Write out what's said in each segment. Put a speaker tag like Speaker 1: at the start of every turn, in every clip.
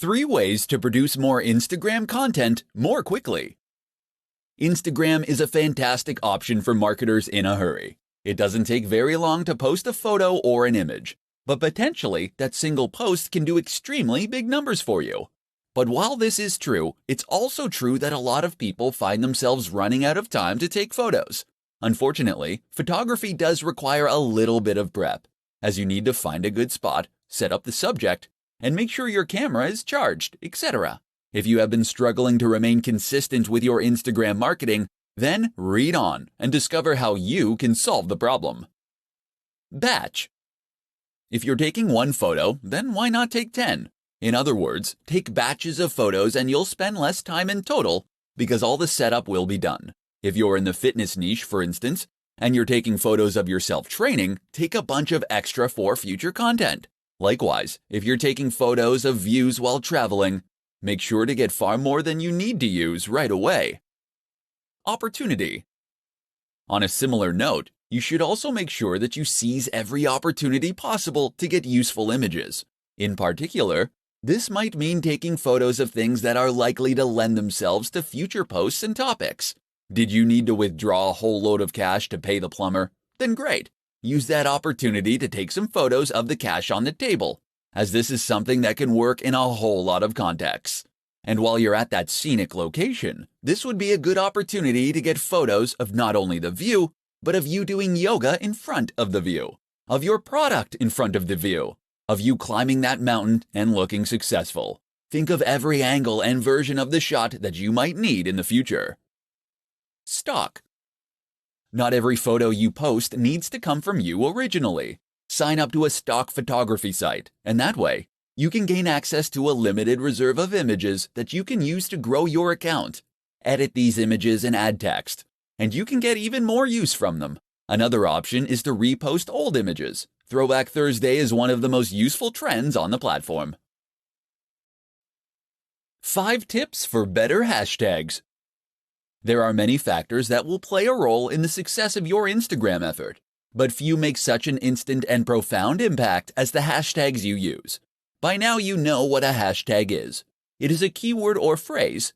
Speaker 1: 3 ways to produce more Instagram content more quickly. Instagram is a fantastic option for marketers in a hurry. It doesn't take very long to post a photo or an image, but potentially that single post can do extremely big numbers for you. But while this is true, it's also true that a lot of people find themselves running out of time to take photos. Unfortunately, photography does require a little bit of prep, as you need to find a good spot, set up the subject, and make sure your camera is charged, etc. If you have been struggling to remain consistent with your Instagram marketing, then read on and discover how you can solve the problem. Batch. If you're taking one photo, then why not take 10? In other words, take batches of photos and you'll spend less time in total because all the setup will be done. If you're in the fitness niche, for instance, and you're taking photos of yourself training, take a bunch of extra for future content. Likewise, if you're taking photos of views while traveling, make sure to get far more than you need to use right away. Opportunity. On a similar note, you should also make sure that you seize every opportunity possible to get useful images. In particular, this might mean taking photos of things that are likely to lend themselves to future posts and topics. Did you need to withdraw a whole load of cash to pay the plumber? Then great. Use that opportunity to take some photos of the cash on the table, as this is something that can work in a whole lot of contexts. And while you're at that scenic location, this would be a good opportunity to get photos of not only the view, but of you doing yoga in front of the view, of your product in front of the view, of you climbing that mountain and looking successful. Think of every angle and version of the shot that you might need in the future. Stock. Not every photo you post needs to come from you originally. Sign up to a stock photography site, and that way, you can gain access to a limited reserve of images that you can use to grow your account. Edit these images and add text, and you can get even more use from them. Another option is to repost old images. Throwback Thursday is one of the most useful trends on the platform. 5 tips for better hashtags. There are many factors that will play a role in the success of your Instagram effort, but few make such an instant and profound impact as the hashtags you use. By now you know what a hashtag is. It is a keyword or phrase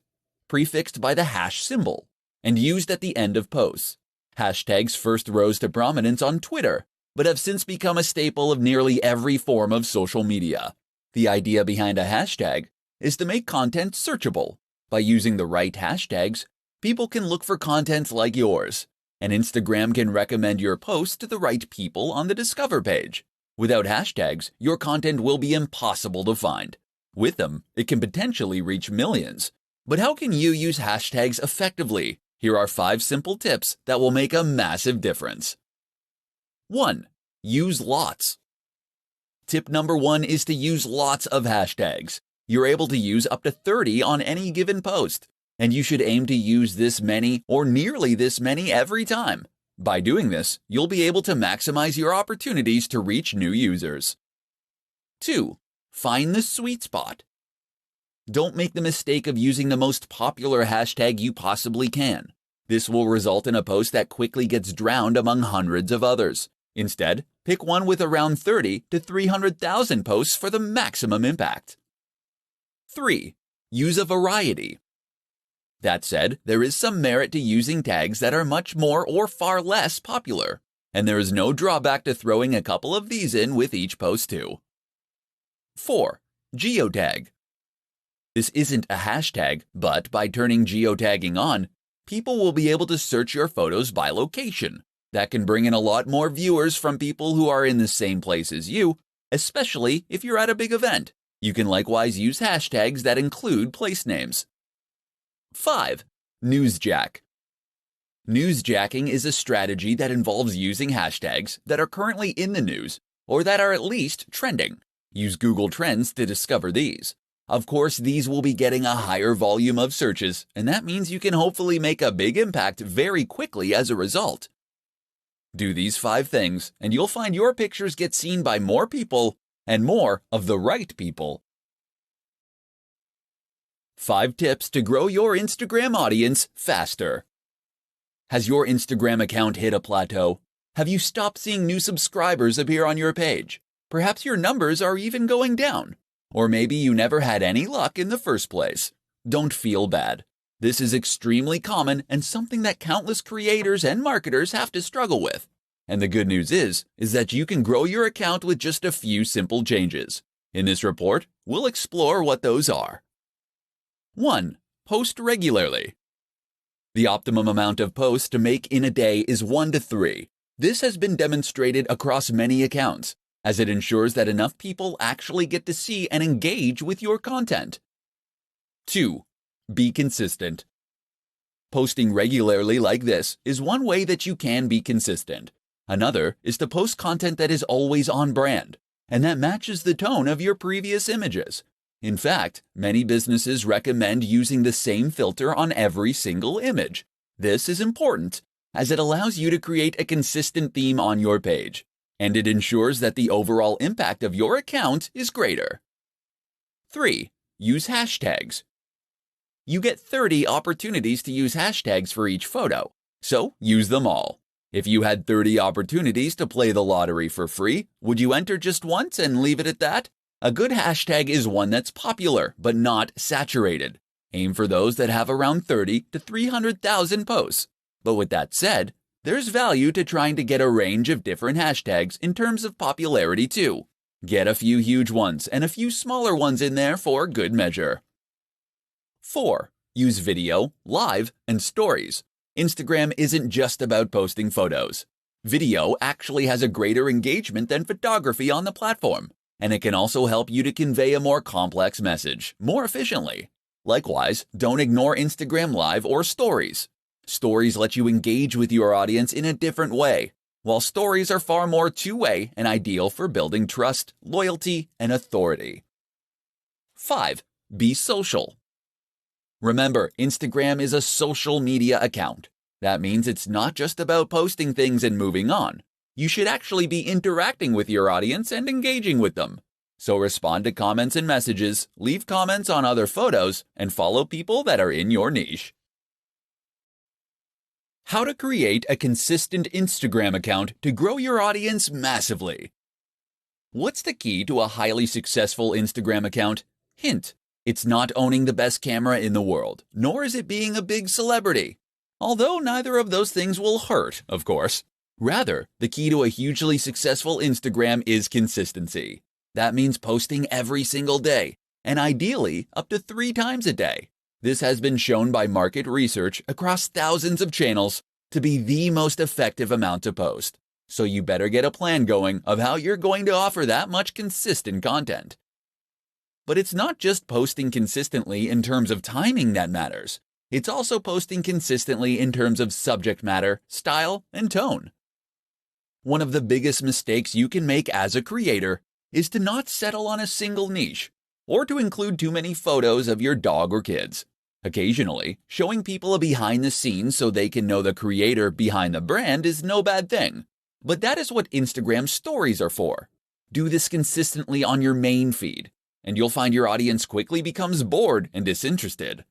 Speaker 1: prefixed by the hash symbol and used at the end of posts. Hashtags first rose to prominence on Twitter, but have since become a staple of nearly every form of social media. The idea behind a hashtag is to make content searchable. By using the right hashtags, people can look for content like yours, and Instagram can recommend your post to the right people on the Discover page. Without hashtags, your content will be impossible to find. With them, it can potentially reach millions. But how can you use hashtags effectively? Here are 5 simple tips that will make a massive difference. 1. Use lots. Tip number 1 is to use lots of hashtags. You're able to use up to 30 on any given post, and you should aim to use this many or nearly this many every time. By doing this, you'll be able to maximize your opportunities to reach new users. 2. Find the sweet spot. Don't make the mistake of using the most popular hashtag you possibly can. This will result in a post that quickly gets drowned among hundreds of others. Instead, pick one with around 30 to 300,000 posts for the maximum impact. 3. Use a variety. That said, there is some merit to using tags that are much more or far less popular, and there is no drawback to throwing a couple of these in with each post too. 4. Geotag. This isn't a hashtag, but by turning geotagging on, people will be able to search your photos by location. That can bring in a lot more viewers from people who are in the same place as you, especially if you're at a big event. You can likewise use hashtags that include place names. 5. Newsjack. Newsjacking is a strategy that involves using hashtags that are currently in the news or that are at least trending. Use Google Trends to discover these. Of course, these will be getting a higher volume of searches, and that means you can hopefully make a big impact very quickly as a result. Do these 5 things, and you'll find your pictures get seen by more people and more of the right people. 5 tips to grow your Instagram audience faster. Has your Instagram account hit a plateau? Have you stopped seeing new subscribers appear on your page? Perhaps your numbers are even going down. Or maybe you never had any luck in the first place. Don't feel bad. This is extremely common and something that countless creators and marketers have to struggle with. And the good news is that you can grow your account with just a few simple changes. In this report, we'll explore what those are. 1. Post regularly. The optimum amount of posts to make in a day is 1 to 3. This has been demonstrated across many accounts, as it ensures that enough people actually get to see and engage with your content. 2. Be consistent. Posting regularly like this is one way that you can be consistent. Another is to post content that is always on brand, and that matches the tone of your previous images. In fact, many businesses recommend using the same filter on every single image. This is important, as it allows you to create a consistent theme on your page, and it ensures that the overall impact of your account is greater. 3. Use hashtags. You get 30 opportunities to use hashtags for each photo, so use them all. If you had 30 opportunities to play the lottery for free, would you enter just once and leave it at that? A good hashtag is one that's popular, but not saturated. Aim for those that have around 30 to 300,000 posts. But with that said, there's value to trying to get a range of different hashtags in terms of popularity too. Get a few huge ones and a few smaller ones in there for good measure. 4. Use video, live, and stories. Instagram isn't just about posting photos. Video actually has a greater engagement than photography on the platform, and it can also help you to convey a more complex message more efficiently. Likewise, don't ignore Instagram Live or Stories. Stories let you engage with your audience in a different way, while stories are far more two-way and ideal for building trust, loyalty, and authority. 5. Be social. Remember, Instagram is a social media account. That means it's not just about posting things and moving on. You should actually be interacting with your audience and engaging with them. So respond to comments and messages, leave comments on other photos, and follow people that are in your niche. How to create a consistent Instagram account to grow your audience massively. What's the key to a highly successful Instagram account? Hint: it's not owning the best camera in the world, nor is it being a big celebrity. Although neither of those things will hurt, of course. Rather, the key to a hugely successful Instagram is consistency. That means posting every single day, and ideally up to 3 times a day. This has been shown by market research across thousands of channels to be the most effective amount to post. So you better get a plan going of how you're going to offer that much consistent content. But it's not just posting consistently in terms of timing that matters. It's also posting consistently in terms of subject matter, style, and tone. One of the biggest mistakes you can make as a creator is to not settle on a single niche, or to include too many photos of your dog or kids. Occasionally, showing people a behind the scenes so they can know the creator behind the brand is no bad thing. But that is what Instagram stories are for. Do this consistently on your main feed, and you'll find your audience quickly becomes bored and disinterested.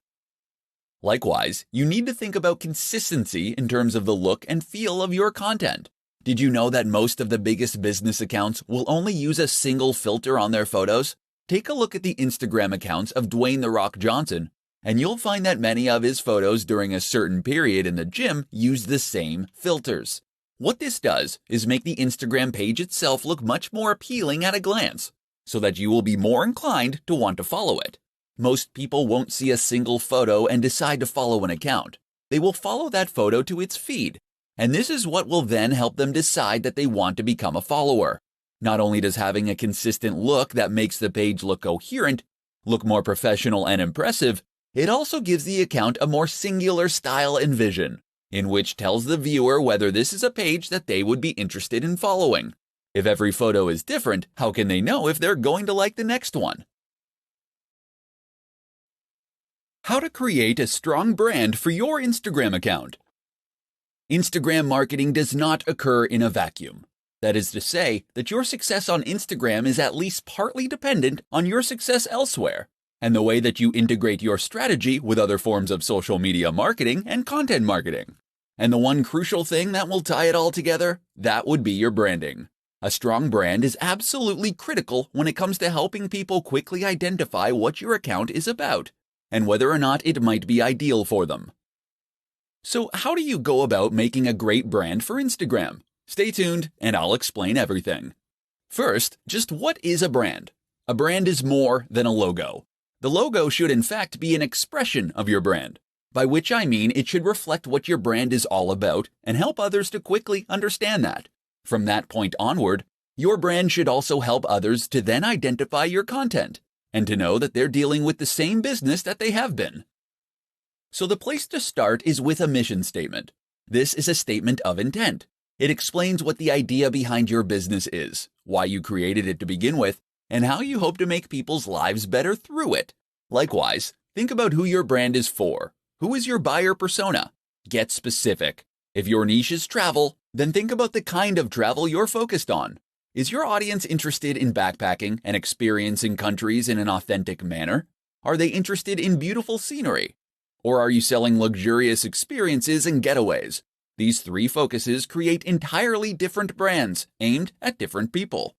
Speaker 1: Likewise, you need to think about consistency in terms of the look and feel of your content. Did you know that most of the biggest business accounts will only use a single filter on their photos? Take a look at the Instagram accounts of Dwayne "The Rock" Johnson, and you'll find that many of his photos during a certain period in the gym use the same filters. What this does is make the Instagram page itself look much more appealing at a glance, so that you will be more inclined to want to follow it. Most people won't see a single photo and decide to follow an account. They will follow that photo to its feed, and this is what will then help them decide that they want to become a follower. Not only does having a consistent look that makes the page look coherent, look more professional and impressive, it also gives the account a more singular style and vision, in which tells the viewer whether this is a page that they would be interested in following. If every photo is different, how can they know if they're going to like the next one? How to create a strong brand for your Instagram account. Instagram marketing does not occur in a vacuum. That is to say that your success on Instagram is at least partly dependent on your success elsewhere, and the way that you integrate your strategy with other forms of social media marketing and content marketing. And the one crucial thing that will tie it all together, that would be your branding. A strong brand is absolutely critical when it comes to helping people quickly identify what your account is about and whether or not it might be ideal for them. So, how do you go about making a great brand for Instagram? Stay tuned and I'll explain everything. First, just what is a brand? A brand is more than a logo. The logo should in fact be an expression of your brand, by which I mean it should reflect what your brand is all about and help others to quickly understand that. From that point onward, your brand should also help others to then identify your content and to know that they're dealing with the same business that they have been. So the place to start is with a mission statement. This is a statement of intent. It explains what the idea behind your business is, why you created it to begin with, and how you hope to make people's lives better through it. Likewise, think about who your brand is for. Who is your buyer persona? Get specific. If your niche is travel, then think about the kind of travel you're focused on. Is your audience interested in backpacking and experiencing countries in an authentic manner? Are they interested in beautiful scenery? Or are you selling luxurious experiences and getaways? These three focuses create entirely different brands aimed at different people.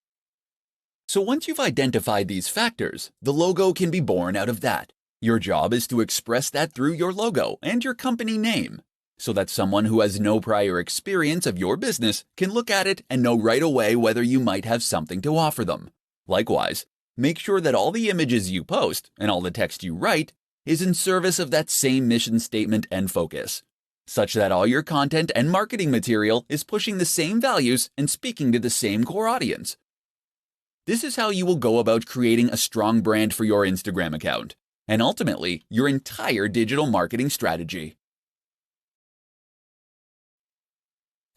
Speaker 1: So once you've identified these factors, the logo can be born out of that. Your job is to express that through your logo and your company name, so that someone who has no prior experience of your business can look at it and know right away whether you might have something to offer them. Likewise, make sure that all the images you post and all the text you write is in service of that same mission statement and focus, such that all your content and marketing material is pushing the same values and speaking to the same core audience. This is how you will go about creating a strong brand for your Instagram account, and ultimately, your entire digital marketing strategy.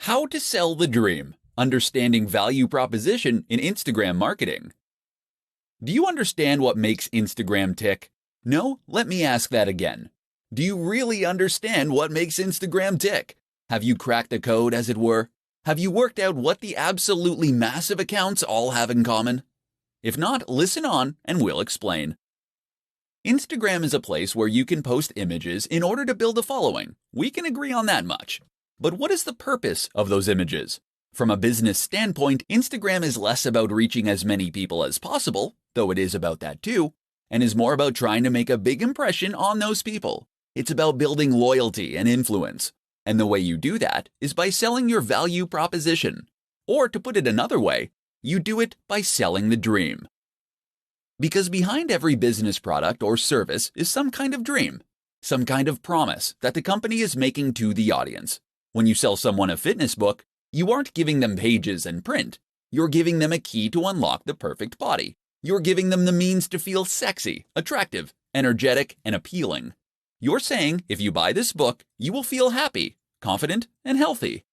Speaker 1: How to sell the dream. Understanding value proposition in Instagram marketing. Do you understand what makes Instagram tick? No? Let me ask that again. Do you really understand what makes Instagram tick? Have you cracked the code, as it were? Have you worked out what the absolutely massive accounts all have in common? If not, listen on and we'll explain. Instagram is a place where you can post images in order to build a following. We can agree on that much. But what is the purpose of those images? From a business standpoint, Instagram is less about reaching as many people as possible, though it is about that too, and is more about trying to make a big impression on those people. It's about building loyalty and influence. And the way you do that is by selling your value proposition. Or to put it another way, you do it by selling the dream. Because behind every business product or service is some kind of dream, some kind of promise that the company is making to the audience. When you sell someone a fitness book, you aren't giving them pages and print. You're giving them a key to unlock the perfect body. You're giving them the means to feel sexy, attractive, energetic, and appealing. You're saying if you buy this book, you will feel happy, confident, and healthy.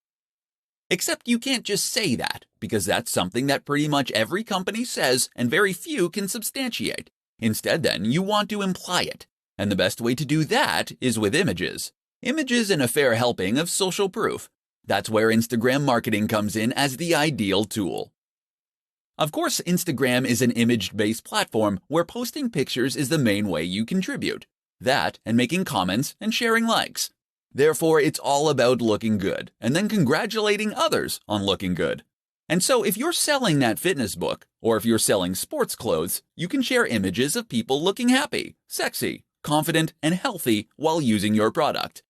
Speaker 1: Except you can't just say that, because that's something that pretty much every company says and very few can substantiate. Instead, then, you want to imply it. And the best way to do that is with images. Images and a fair helping of social proof. That's where Instagram marketing comes in as the ideal tool. Of course, Instagram is an image-based platform where posting pictures is the main way you contribute. That and making comments and sharing likes. Therefore, it's all about looking good and then congratulating others on looking good. And so if you're selling that fitness book, or if you're selling sports clothes, you can share images of people looking happy, sexy, confident, and healthy while using your product.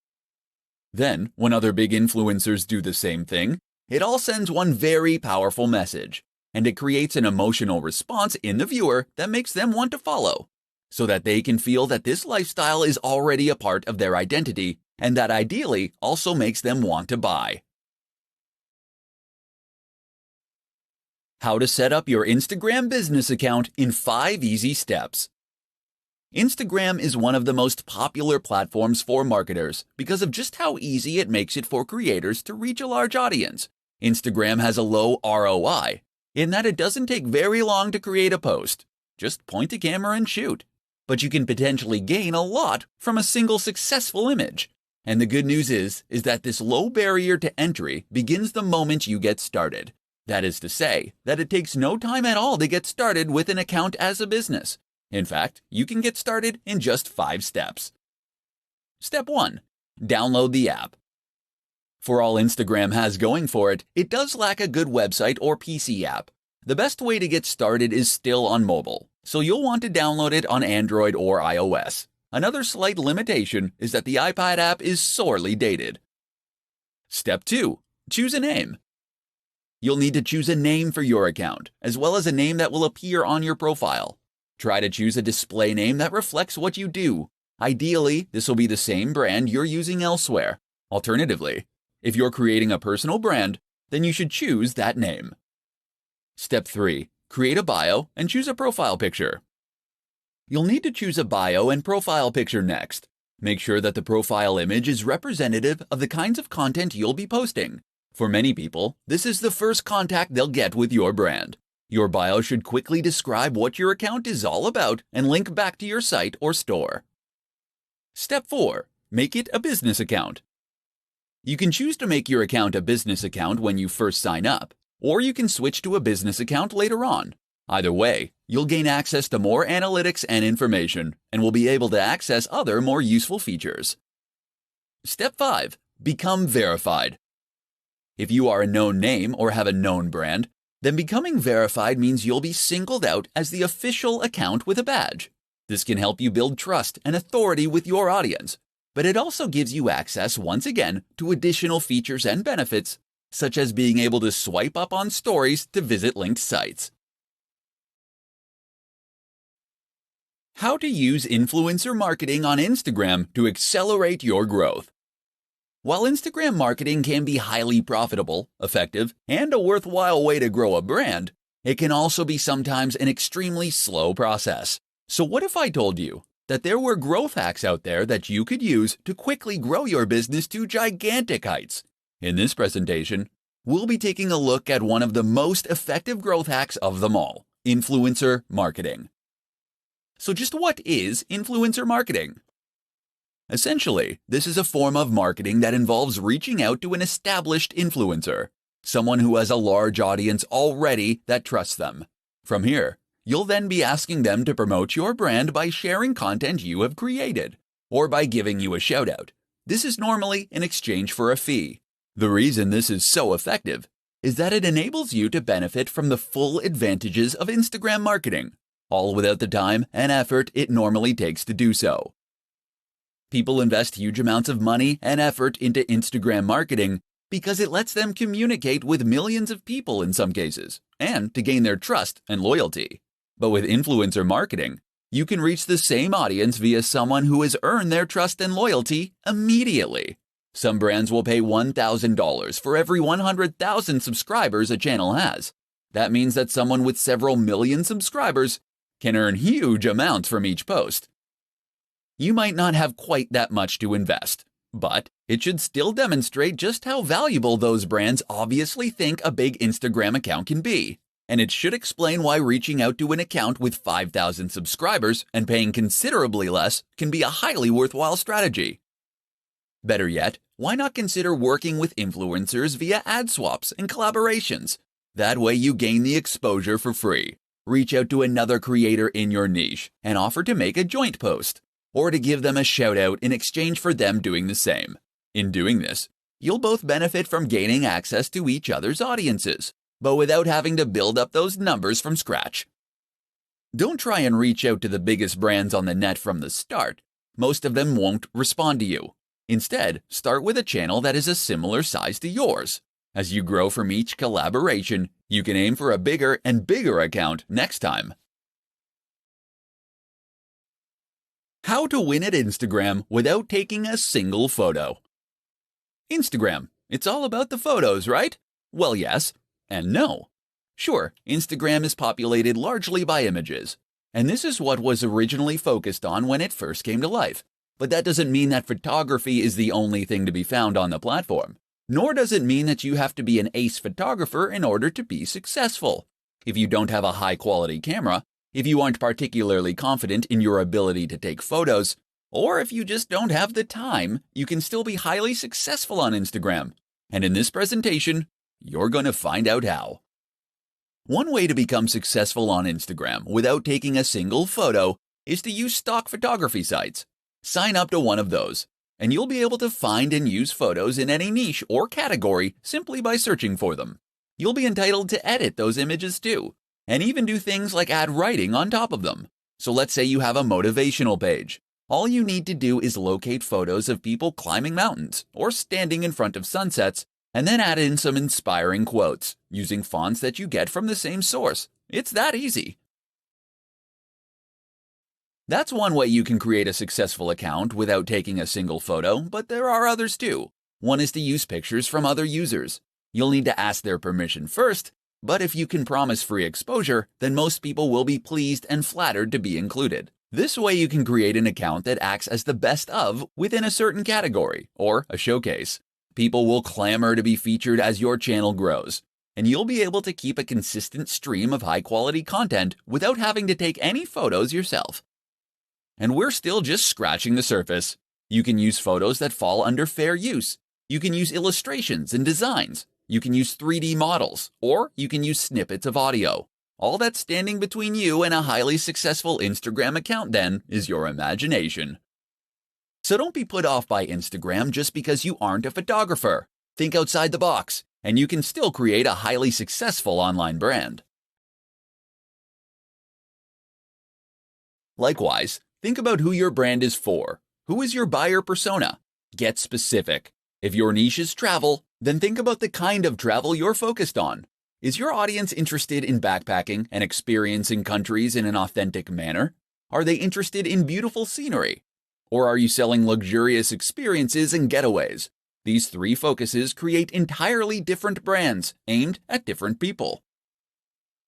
Speaker 1: Then, when other big influencers do the same thing, it all sends one very powerful message, and it creates an emotional response in the viewer that makes them want to follow, so that they can feel that this lifestyle is already a part of their identity, and that ideally also makes them want to buy. How to set up your Instagram business account in 5 easy steps. Instagram is one of the most popular platforms for marketers because of just how easy it makes it for creators to reach a large audience. Instagram has a low ROI, in that it doesn't take very long to create a post. Just point a camera and shoot. But you can potentially gain a lot from a single successful image. And the good news is that this low barrier to entry begins the moment you get started. That is to say, that it takes no time at all to get started with an account as a business. In fact, you can get started in just 5 steps. Step 1. Download the app. For all Instagram has going for it, it does lack a good website or PC app. The best way to get started is still on mobile, so you'll want to download it on Android or iOS. Another slight limitation is that the iPad app is sorely dated. Step 2. Choose a name. You'll need to choose a name for your account, as well as a name that will appear on your profile. Try to choose a display name that reflects what you do. Ideally, this will be the same brand you're using elsewhere. Alternatively, if you're creating a personal brand, then you should choose that name. Step 3. Create a bio and choose a profile picture. You'll need to choose a bio and profile picture next. Make sure that the profile image is representative of the kinds of content you'll be posting. For many people, this is the first contact they'll get with your brand. Your bio should quickly describe what your account is all about and link back to your site or store. Step 4. Make it a business account. You can choose to make your account a business account when you first sign up, or you can switch to a business account later on. Either way, you'll gain access to more analytics and information, and will be able to access other more useful features. Step 5. Become verified. If you are a known name or have a known brand, then becoming verified means you'll be singled out as the official account with a badge. This can help you build trust and authority with your audience, but it also gives you access, once again, to additional features and benefits, such as being able to swipe up on stories to visit linked sites. How to use influencer marketing on Instagram to accelerate your growth. While Instagram marketing can be highly profitable, effective, and a worthwhile way to grow a brand, it can also be sometimes an extremely slow process. So what if I told you that there were growth hacks out there that you could use to quickly grow your business to gigantic heights? In this presentation, we'll be taking a look at one of the most effective growth hacks of them all, influencer marketing. So just what is influencer marketing? Essentially, this is a form of marketing that involves reaching out to an established influencer, someone who has a large audience already that trusts them. From here, you'll then be asking them to promote your brand by sharing content you have created, or by giving you a shout-out. This is normally in exchange for a fee. The reason this is so effective is that it enables you to benefit from the full advantages of Instagram marketing, all without the time and effort it normally takes to do so. People invest huge amounts of money and effort into Instagram marketing because it lets them communicate with millions of people in some cases, and to gain their trust and loyalty. But with influencer marketing, you can reach the same audience via someone who has earned their trust and loyalty immediately. Some brands will pay $1,000 for every 100,000 subscribers a channel has. That means that someone with several million subscribers can earn huge amounts from each post. You might not have quite that much to invest, but it should still demonstrate just how valuable those brands obviously think a big Instagram account can be. And it should explain why reaching out to an account with 5,000 subscribers and paying considerably less can be a highly worthwhile strategy. Better yet, why not consider working with influencers via ad swaps and collaborations? That way you gain the exposure for free. Reach out to another creator in your niche and offer to make a joint post, or to give them a shout out in exchange for them doing the same. In doing this, you'll both benefit from gaining access to each other's audiences, but without having to build up those numbers from scratch. Don't try and reach out to the biggest brands on the net from the start. Most of them won't respond to you. Instead, start with a channel that is a similar size to yours. As you grow from each collaboration, you can aim for a bigger and bigger account next time. How to win at Instagram without taking a single photo. Instagram, it's all about the photos, right? Well, yes and no. Sure, Instagram is populated largely by images, and this is what was originally focused on when it first came to life. But that doesn't mean that photography is the only thing to be found on the platform. Nor does it mean that you have to be an ace photographer in order to be successful. If you don't have a high-quality camera, if you aren't particularly confident in your ability to take photos, or if you just don't have the time, you can still be highly successful on Instagram. And in this presentation, you're going to find out how. One way to become successful on Instagram without taking a single photo is to use stock photography sites. Sign up to one of those. and you'll be able to find and use photos in any niche or category simply by searching for them. You'll be entitled to edit those images too, and even do things like add writing on top of them. So let's say you have a motivational page. All you need to do is locate photos of people climbing mountains or standing in front of sunsets, and then add in some inspiring quotes using fonts that you get from the same source. It's that easy. That's one way you can create a successful account without taking a single photo, but there are others too. One is to use pictures from other users. You'll need to ask their permission first, but if you can promise free exposure, then most people will be pleased and flattered to be included. This way you can create an account that acts as the best of within a certain category, or a showcase. People will clamor to be featured as your channel grows, and you'll be able to keep a consistent stream of high-quality content without having to take any photos yourself. And we're still just scratching the surface. You can use photos that fall under fair use. You can use illustrations and designs. You can use 3D models, or you can use snippets of audio. All that's standing between you and a highly successful Instagram account then is your imagination. So don't be put off by Instagram just because you aren't a photographer. Think outside the box, and you can still create a highly successful online brand. Likewise, think about who your brand is for. Who is your buyer persona? Get specific. If your niche is travel, then think about the kind of travel you're focused on. Is your audience interested in backpacking and experiencing countries in an authentic manner? Are they interested in beautiful scenery? Or are you selling luxurious experiences and getaways? These three focuses create entirely different brands aimed at different people.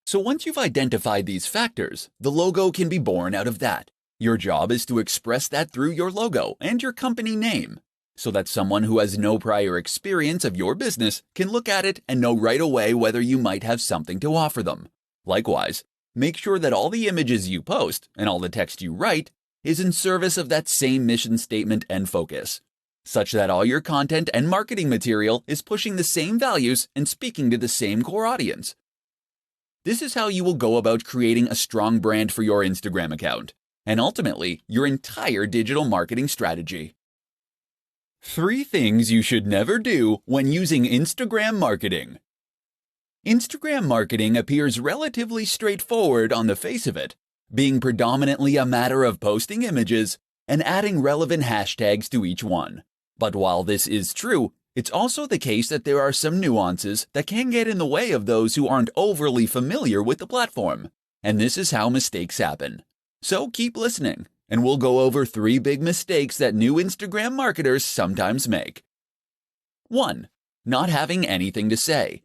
Speaker 1: So once you've identified these factors, the logo can be born out of that. Your job is to express that through your logo and your company name, so that someone who has no prior experience of your business can look at it and know right away whether you might have something to offer them. Likewise, make sure that all the images you post and all the text you write is in service of that same mission statement and focus, such that all your content and marketing material is pushing the same values and speaking to the same core audience. This is how you will go about creating a strong brand for your Instagram account, and ultimately, your entire digital marketing strategy. 3 things you should never do when using Instagram marketing. Instagram marketing appears relatively straightforward on the face of it, being predominantly a matter of posting images and adding relevant hashtags to each one. But while this is true, it's also the case that there are some nuances that can get in the way of those who aren't overly familiar with the platform, and this is how mistakes happen. So keep listening, and we'll go over 3 big mistakes that new Instagram marketers sometimes make. 1. Not having anything to say.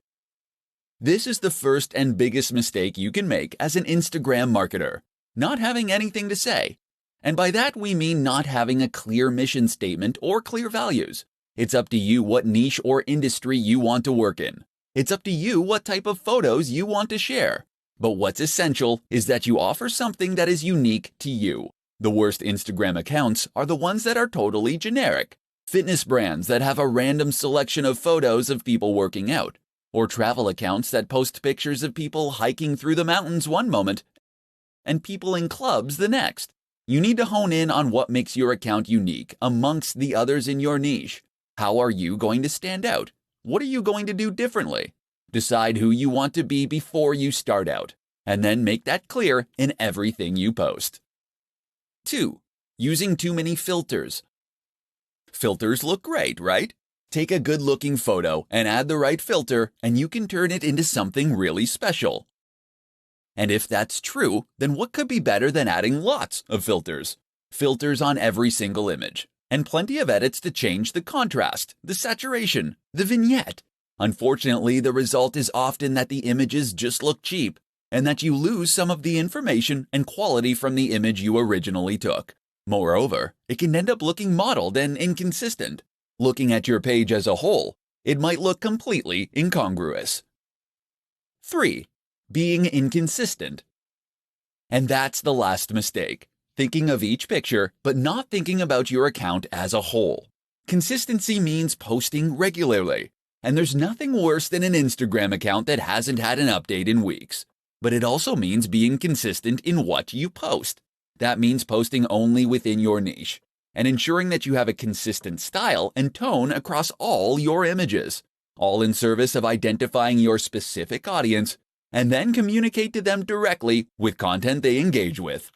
Speaker 1: This is the first and biggest mistake you can make as an Instagram marketer, not having anything to say. And by that we mean not having a clear mission statement or clear values. It's up to you what niche or industry you want to work in. It's up to you what type of photos you want to share. But what's essential is that you offer something that is unique to you. The worst Instagram accounts are the ones that are totally generic. Fitness brands that have a random selection of photos of people working out, or travel accounts that post pictures of people hiking through the mountains one moment and people in clubs the next. You need to hone in on what makes your account unique amongst the others in your niche. How are you going to stand out? What are you going to do differently? Decide who you want to be before you start out, and then make that clear in everything you post. 2. Using too many filters. Filters look great, right? Take a good-looking photo and add the right filter, and you can turn it into something really special. And if that's true, then what could be better than adding lots of filters? Filters on every single image, and plenty of edits to change the contrast, the saturation, the vignette. Unfortunately, the result is often that the images just look cheap, and that you lose some of the information and quality from the image you originally took. Moreover, it can end up looking modeled and inconsistent. Looking at your page as a whole, it might look completely incongruous. 3. Being inconsistent. And that's the last mistake. Thinking of each picture, but not thinking about your account as a whole. Consistency means posting regularly, and there's nothing worse than an Instagram account that hasn't had an update in weeks. But it also means being consistent in what you post. That means posting only within your niche. and ensuring that you have a consistent style and tone across all your images, all in service of identifying your specific audience and then communicate to them directly with content they engage with.